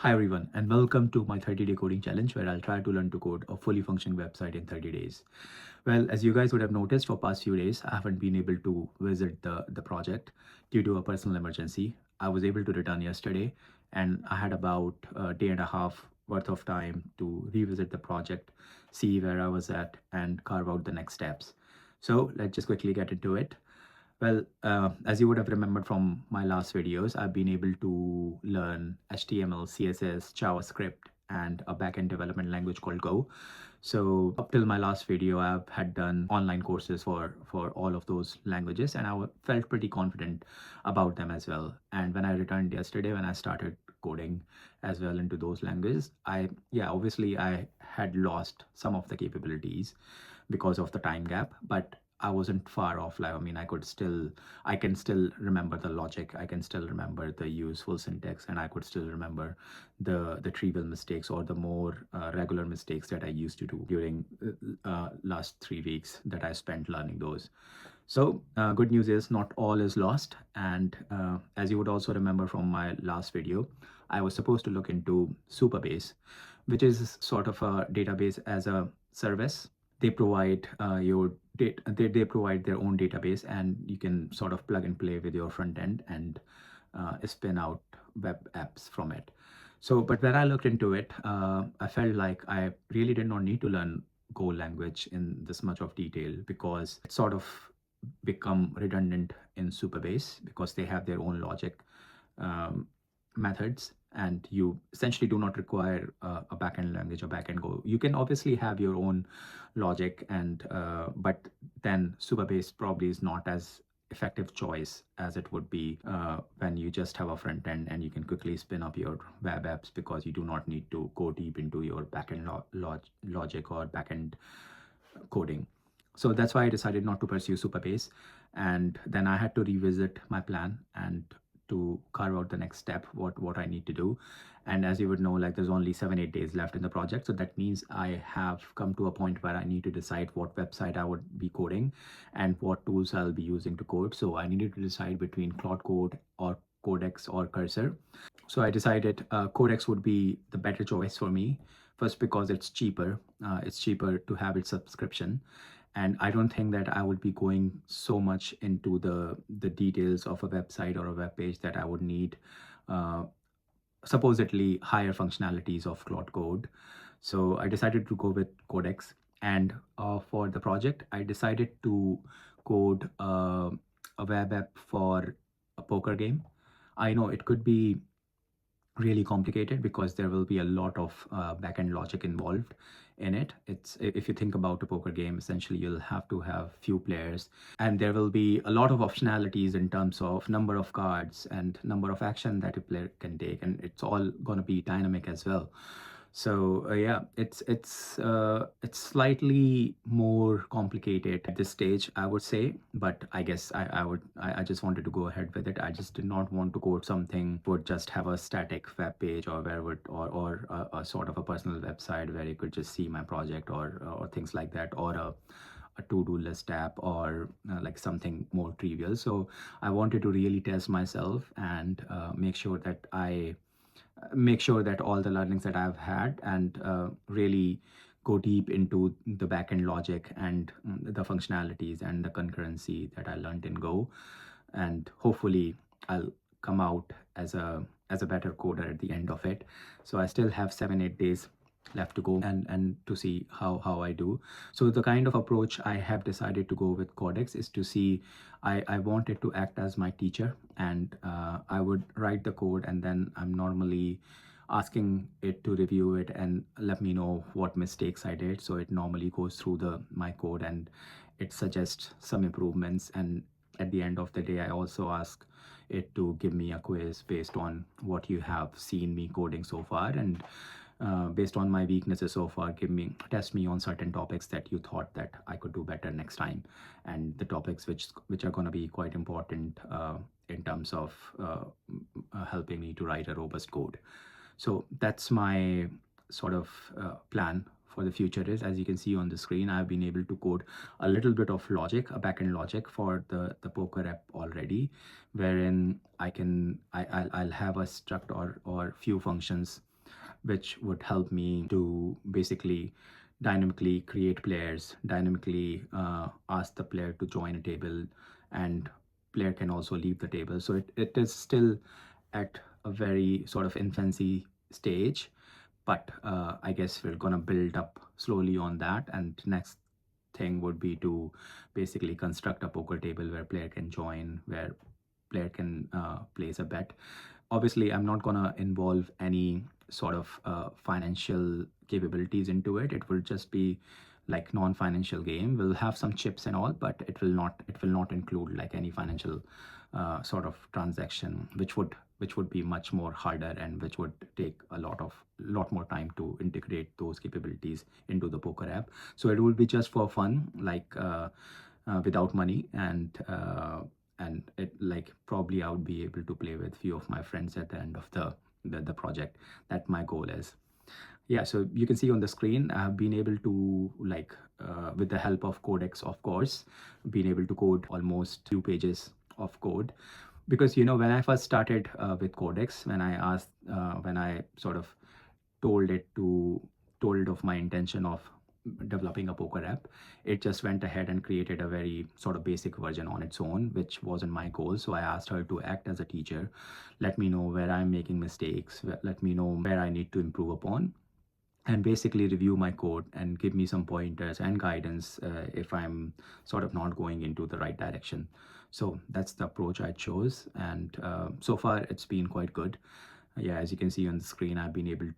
Hi everyone, and welcome to my 30-day coding challenge where I'll try to learn to code a fully functioning website in 30 days. Well, as you guys would have noticed for past few days, I haven't been able to visit the project due to a personal emergency. I was able to return yesterday and I had about a day and a half worth of time to revisit the project, see where I was at and carve out the next steps. So let's just quickly get into it. Well, as you would have remembered from my last videos, I've been able to learn HTML, CSS, JavaScript, and a backend development language called Go. So up till my last video, I've had done online courses for all of those languages, and felt pretty confident about them as well. And when I returned yesterday, when I started coding as well into those languages, obviously I had lost some of the capabilities because of the time gap, but I wasn't far off. Like, I mean, I can still remember the logic. I can still remember the useful syntax, and I could still remember the trivial mistakes or the more regular mistakes that I used to do during last 3 weeks that I spent learning those. So good news is not all is lost. And as you would also remember from my last video, I was supposed to look into Supabase, which is sort of a database as a service. They provide they provide their own database, and you can sort of plug and play with your front end and spin out web apps from it. So, but when I looked into it, I felt like I really did not need to learn Go language in this much of detail because it sort of become redundant in Supabase because they have their own logic um, methods, and you essentially do not require a backend language or backend Go. You can obviously have your own logic, and but then Supabase probably is not as effective choice as it would be when you just have a front end and you can quickly spin up your web apps because you do not need to go deep into your backend logic or backend coding. So that's why I decided not to pursue Supabase. And then I had to revisit my plan and to carve out the next step, what I need to do. And as you would know, like there's only 7-8 days left in the project. So that means I have come to a point where I need to decide what website I would be coding and what tools I'll be using to code. So I needed to decide between Claude Code or Codex or Cursor. So I decided Codex would be the better choice for me. First, because it's cheaper. It's cheaper to have its subscription, and I don't think that I would be going so much into the details of a website or a web page that I would need uh, supposedly higher functionalities of Claude Code. So I decided to go with Codex, and for the project, I decided to code a web app for a poker game. I know it could be really complicated because there will be a lot of backend logic involved in it. It's if you think about a poker game, essentially you'll have to have few players, and there will be a lot of optionalities in terms of number of cards and number of action that a player can take, and it's all going to be dynamic as well. So yeah, it's slightly more complicated at this stage, I would say. But I guess I just wanted to go ahead with it. I just did not want to code something would just have a static web page or where would or a sort of a personal website where you could just see my project or things like that, or a to-do list app, or like something more trivial. So I wanted to really test myself and make sure that all the learnings that I've had and really go deep into the backend logic and the functionalities and the concurrency that I learned in Go, and hopefully I'll come out as a better coder at the end of it. So I still have 7-8 days left to go and to see how I do. So the kind of approach I have decided to go with Codex is to see, I want it to act as my teacher, and I would write the code, and then I'm normally asking it to review it and let me know what mistakes I did. So it normally goes through the my code and it suggests some improvements, and at the end of the day I also ask it to give me a quiz based on what you have seen me coding so far, and based on my weaknesses so far, test me on certain topics that you thought that I could do better next time, and the topics which are going to be quite important in terms of helping me to write a robust code. So that's my sort of plan for the future. Is, as you can see on the screen, I've been able to code a little bit of logic, a backend logic for the poker app already, wherein I'll have a struct or few functions which would help me to basically dynamically create players, dynamically ask the player to join a table, and player can also leave the table. So it is still at a very sort of infancy stage, but I guess we're gonna build up slowly on that. And next thing would be to basically construct a poker table where player can join, where player can place a bet. Obviously, I'm not gonna involve any sort of financial capabilities into it. It will just be like non-financial game. We'll have some chips and all, but it will not include like any financial sort of transaction, which would be much more harder, and which would take a lot more time to integrate those capabilities into the poker app. So it will be just for fun, like without money, and it like probably I would be able to play with few of my friends at the end of the project. That my goal is. Yeah, so you can see on the screen, I've been able to like with the help of Codex, of course, been able to code almost 2 pages of code. Because when I first started with Codex, when I sort of told it to told of my intention of developing a poker app, it just went ahead and created a very sort of basic version on its own, which wasn't my goal. So I asked her to act as a teacher, let me know where I'm making mistakes, let me know where I need to improve upon, and basically review my code and give me some pointers and guidance if I'm sort of not going into the right direction. So that's the approach I chose, and so far it's been quite good. Yeah, as you can see on the screen, I've been able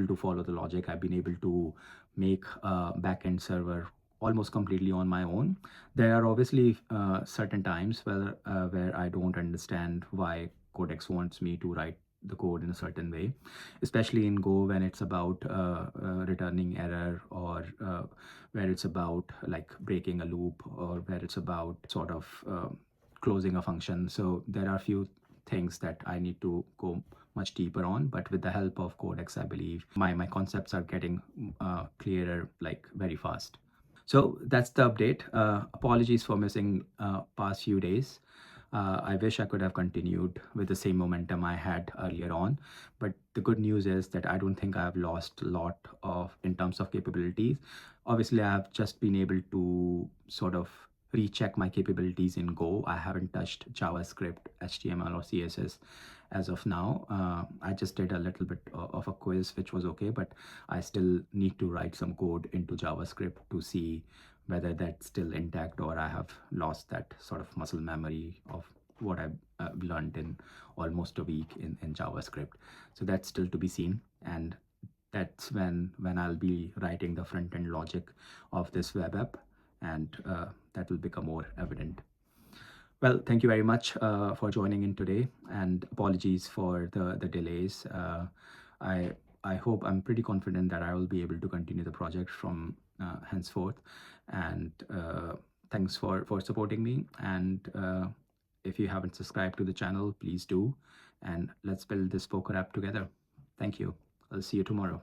to follow the logic. I've been able to make a backend server almost completely on my own. There are obviously certain times where I don't understand why Codex wants me to write the code in a certain way, especially in Go, when it's about returning error, or where it's about like breaking a loop, or where it's about sort of closing a function. So there are a few things that I need to go much deeper on, but with the help of Codex, I believe my concepts are getting clearer like very fast. So that's the update. Apologies for missing past few days. I wish I could have continued with the same momentum I had earlier on, but the good news is that I don't think I've lost a lot of in terms of capabilities. Obviously, I've just been able to sort of recheck my capabilities in Go. I haven't touched JavaScript, HTML, or CSS as of now. I just did a little bit of a quiz, which was okay, but I still need to write some code into JavaScript to see whether that's still intact, or I have lost that sort of muscle memory of what I've learned in almost a week in JavaScript. So that's still to be seen. And that's when I'll be writing the front end logic of this web app, and that will become more evident. Well, thank you very much for joining in today, and apologies for the delays. I hope, I'm pretty confident that I will be able to continue the project from henceforth. And thanks for supporting me. And if you haven't subscribed to the channel, please do. And let's build this poker app together. Thank you. I'll see you tomorrow.